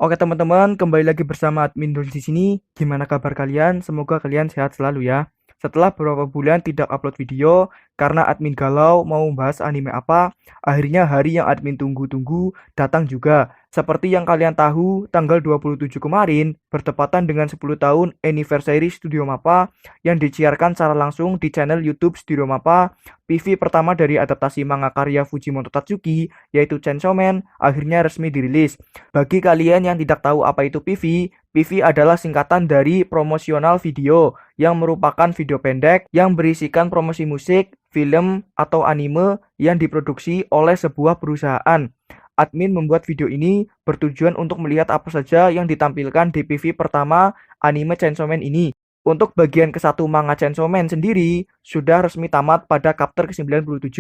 Oke teman-teman, kembali lagi bersama admin Dul di sini. Gimana kabar kalian? Semoga kalian sehat selalu ya. Setelah beberapa bulan tidak upload video karena admin galau mau membahas anime apa, akhirnya hari yang admin tunggu-tunggu datang juga. Seperti yang kalian tahu, tanggal 27 kemarin bertepatan dengan 10 tahun anniversary Studio Mappa yang disiarkan secara langsung di channel YouTube Studio Mappa. PV pertama dari adaptasi manga karya Fujimoto Tatsuki yaitu Chainsaw Man akhirnya resmi dirilis. Bagi kalian yang tidak tahu apa itu PV, PV adalah singkatan dari promosional video yang merupakan video pendek yang berisikan promosi musik, film, atau anime yang diproduksi oleh sebuah perusahaan. Admin membuat video ini bertujuan untuk melihat apa saja yang ditampilkan di PV pertama anime Chainsaw Man ini. Untuk bagian ke-1 manga Chainsaw Man sendiri sudah resmi tamat pada chapter ke-97.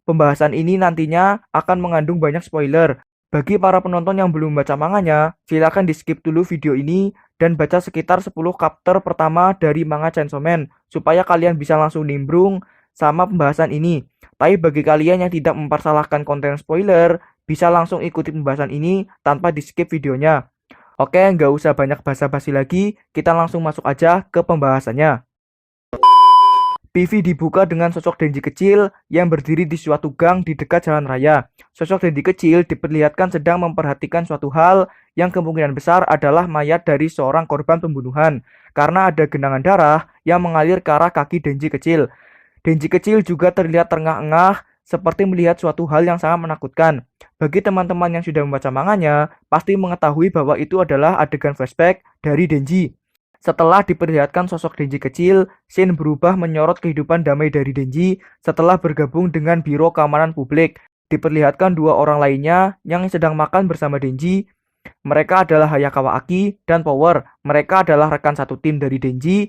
Pembahasan ini nantinya akan mengandung banyak spoiler. Bagi para penonton yang belum baca manganya, silakan di-skip dulu video ini dan baca sekitar 10 chapter pertama dari manga Chainsaw Man supaya kalian bisa langsung nimbrung sama pembahasan ini. Tapi bagi kalian yang tidak mempersalahkan konten spoiler, bisa langsung ikuti pembahasan ini tanpa di-skip videonya. Oke, nggak usah banyak basa-basi lagi, kita langsung masuk aja ke pembahasannya. PV dibuka dengan sosok Denji kecil yang berdiri di suatu gang di dekat jalan raya. Sosok Denji kecil diperlihatkan sedang memperhatikan suatu hal yang kemungkinan besar adalah mayat dari seorang korban pembunuhan, karena ada genangan darah yang mengalir ke arah kaki Denji kecil. Denji kecil juga terlihat terengah-engah seperti melihat suatu hal yang sangat menakutkan. Bagi teman-teman yang sudah membaca manganya, pasti mengetahui bahwa itu adalah adegan flashback dari Denji. Setelah diperlihatkan sosok Denji kecil, Shin berubah menyorot kehidupan damai dari Denji setelah bergabung dengan Biro Keamanan Publik. Diperlihatkan dua orang lainnya yang sedang makan bersama Denji. Mereka adalah Hayakawa Aki dan Power. Mereka adalah rekan satu tim dari Denji.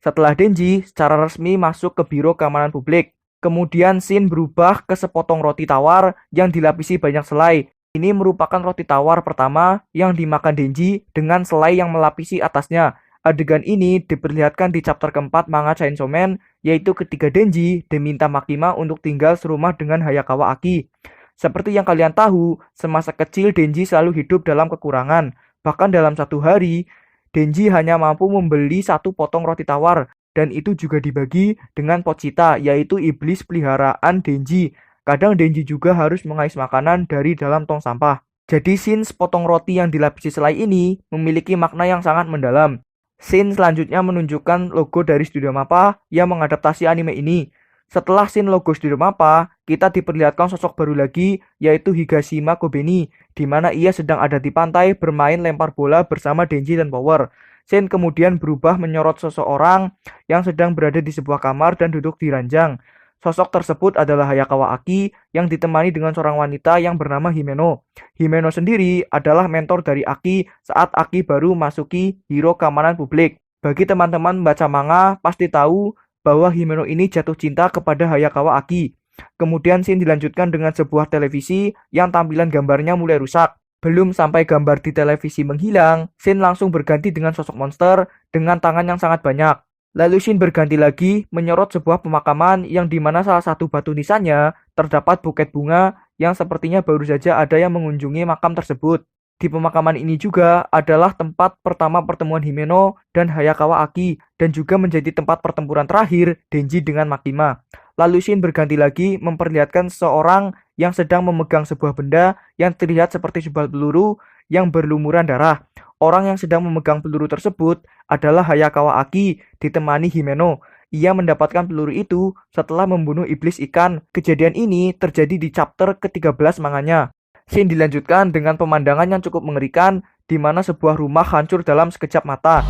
Setelah Denji secara resmi masuk ke Biro Keamanan Publik. Kemudian Shin berubah ke sepotong roti tawar yang dilapisi banyak selai. Ini merupakan roti tawar pertama yang dimakan Denji dengan selai yang melapisi atasnya. Adegan ini diperlihatkan di chapter keempat manga Chainsaw Man, yaitu ketika Denji diminta Makima untuk tinggal serumah dengan Hayakawa Aki. Seperti yang kalian tahu, semasa kecil Denji selalu hidup dalam kekurangan. Bahkan dalam satu hari, Denji hanya mampu membeli satu potong roti tawar, dan itu juga dibagi dengan Pochita, yaitu iblis peliharaan Denji. Kadang Denji juga harus mengais makanan dari dalam tong sampah. Jadi scene sepotong roti yang dilapisi selai ini memiliki makna yang sangat mendalam. Scene selanjutnya menunjukkan logo dari Studio Mappa yang mengadaptasi anime ini. Setelah scene logo Studio Mappa, kita diperlihatkan sosok baru lagi, yaitu Higashima Kobeni, di mana ia sedang ada di pantai bermain lempar bola bersama Denji dan Power. Scene kemudian berubah menyorot seseorang yang sedang berada di sebuah kamar dan duduk di ranjang. Sosok tersebut adalah Hayakawa Aki yang ditemani dengan seorang wanita yang bernama Himeno. Himeno sendiri adalah mentor dari Aki saat Aki baru masuki Biro Keamanan Publik. Bagi teman-teman membaca manga, pasti tahu bahwa Himeno ini jatuh cinta kepada Hayakawa Aki. Kemudian scene dilanjutkan dengan sebuah televisi yang tampilan gambarnya mulai rusak. Belum sampai gambar di televisi menghilang, scene langsung berganti dengan sosok monster dengan tangan yang sangat banyak. Lalu scene berganti lagi menyorot sebuah pemakaman yang dimana salah satu batu nisannya terdapat buket bunga yang sepertinya baru saja ada yang mengunjungi makam tersebut. Di pemakaman ini juga adalah tempat pertama pertemuan Himeno dan Hayakawa Aki dan juga menjadi tempat pertempuran terakhir Denji dengan Makima. Lalu scene berganti lagi memperlihatkan seseorang yang sedang memegang sebuah benda yang terlihat seperti sebuah peluru yang berlumuran darah. Orang yang sedang memegang peluru tersebut adalah Hayakawa Aki ditemani Himeno. Ia mendapatkan peluru itu setelah membunuh iblis ikan. Kejadian ini terjadi di chapter ke-13 manganya. Scene dilanjutkan dengan pemandangan yang cukup mengerikan di mana sebuah rumah hancur dalam sekejap mata.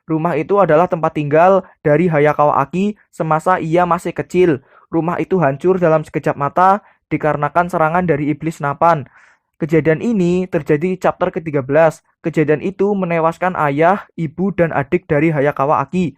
Rumah itu adalah tempat tinggal dari Hayakawa Aki semasa ia masih kecil. Rumah itu hancur dalam sekejap mata dikarenakan serangan dari iblis senapan. Kejadian ini terjadi di chapter ke-13. Kejadian itu menewaskan ayah, ibu, dan adik dari Hayakawa Aki.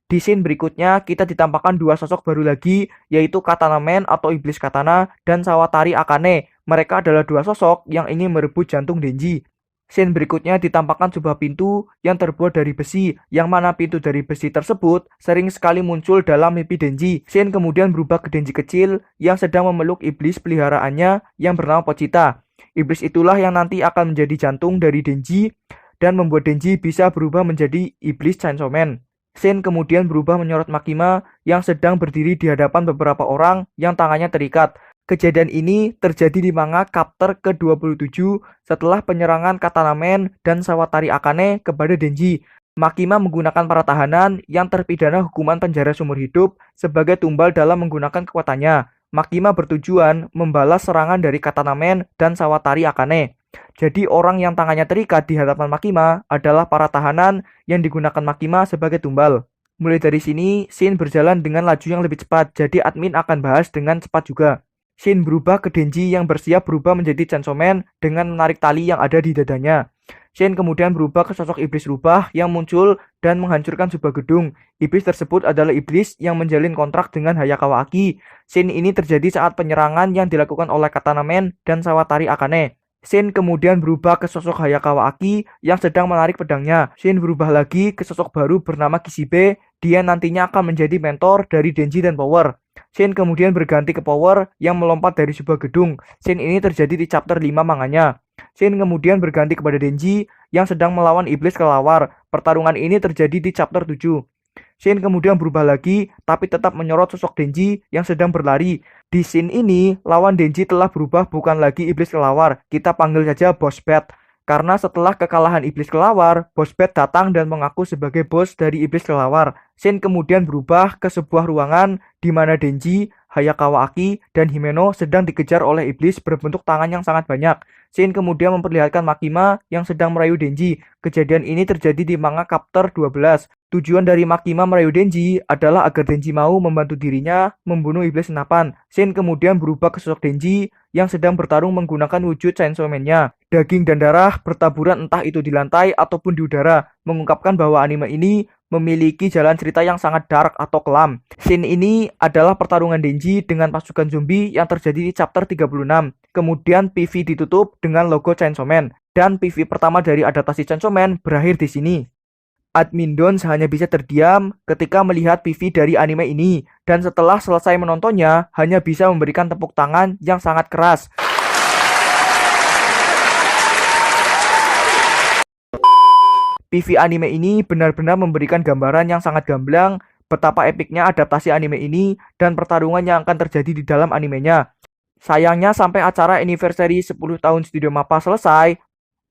Di scene berikutnya, kita ditampakkan dua sosok baru lagi, yaitu Katana Man atau Iblis Katana dan Sawatari Akane. Mereka adalah dua sosok yang ingin merebut jantung Denji. Scene berikutnya ditampakkan sebuah pintu yang terbuat dari besi, yang mana pintu dari besi tersebut sering sekali muncul dalam mimpi Denji. Scene kemudian berubah ke Denji kecil yang sedang memeluk iblis peliharaannya yang bernama Pochita. Iblis itulah yang nanti akan menjadi jantung dari Denji dan membuat Denji bisa berubah menjadi iblis Chainsaw Man. Shin kemudian berubah menyorot Makima yang sedang berdiri di hadapan beberapa orang yang tangannya terikat. Kejadian ini terjadi di manga chapter ke-27 setelah penyerangan Katana Man dan Sawatari Akane kepada Denji. Makima menggunakan para tahanan yang terpidana hukuman penjara seumur hidup sebagai tumbal dalam menggunakan kekuatannya. Makima bertujuan membalas serangan dari Katana Man dan Sawatari Akane. Jadi orang yang tangannya terikat di hadapan Makima adalah para tahanan yang digunakan Makima sebagai tumbal. Mulai dari sini, Shin berjalan dengan laju yang lebih cepat, jadi admin akan bahas dengan cepat juga. Shin berubah ke Denji yang bersiap berubah menjadi Chainsaw Man dengan menarik tali yang ada di dadanya. Shin kemudian berubah ke sosok iblis rubah yang muncul dan menghancurkan sebuah gedung. Iblis tersebut adalah iblis yang menjalin kontrak dengan Hayakawa Aki. Shin ini terjadi saat penyerangan yang dilakukan oleh Katana Man dan Sawatari Akane. Shin kemudian berubah ke sosok Hayakawa Aki yang sedang menarik pedangnya. Shin berubah lagi ke sosok baru bernama Kishibe. Dia nantinya akan menjadi mentor dari Denji dan Power. Shin kemudian berganti ke Power yang melompat dari sebuah gedung. Shin ini terjadi di chapter 5 manganya. Shin kemudian berganti kepada Denji yang sedang melawan iblis kelawar. Pertarungan ini terjadi di chapter 7. Shin kemudian berubah lagi, tapi tetap menyorot sosok Denji yang sedang berlari. Di scene ini, lawan Denji telah berubah bukan lagi iblis kelawar, kita panggil saja Boss Bat. Karena setelah kekalahan iblis kelawar, Boss Bat datang dan mengaku sebagai bos dari iblis kelawar. Shin kemudian berubah ke sebuah ruangan di mana Denji, Hayakawa Aki, dan Himeno sedang dikejar oleh iblis berbentuk tangan yang sangat banyak. Shin kemudian memperlihatkan Makima yang sedang merayu Denji. Kejadian ini terjadi di manga chapter 12. Tujuan dari Makima merayu Denji adalah agar Denji mau membantu dirinya membunuh iblis senapan. Shin kemudian berubah ke sosok Denji yang sedang bertarung menggunakan wujud Chainsaw Man-nya. Daging dan darah bertaburan entah itu di lantai ataupun di udara, mengungkapkan bahwa anime ini memiliki jalan cerita yang sangat dark atau kelam. Scene ini adalah pertarungan Denji dengan pasukan zombie yang terjadi di chapter 36. Kemudian PV ditutup dengan logo Chainsaw Man. Dan PV pertama dari adaptasi Chainsaw Man berakhir di sini. Admin Dons hanya bisa terdiam ketika melihat PV dari anime ini, dan setelah selesai menontonnya, hanya bisa memberikan tepuk tangan yang sangat keras. PV anime ini benar-benar memberikan gambaran yang sangat gamblang betapa epiknya adaptasi anime ini dan pertarungan yang akan terjadi di dalam animenya. Sayangnya sampai acara anniversary 10 tahun Studio Mappa selesai,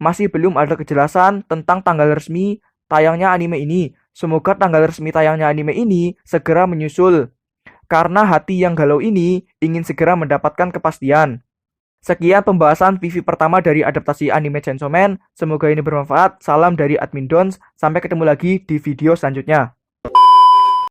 masih belum ada kejelasan tentang tanggal resmi tayangnya anime ini. Semoga tanggal resmi tayangnya anime ini segera menyusul, karena hati yang galau ini ingin segera mendapatkan kepastian. Sekian pembahasan PV pertama dari adaptasi anime Chainsaw Man. Semoga ini bermanfaat. Salam dari admin Dons. Sampai ketemu lagi di video selanjutnya.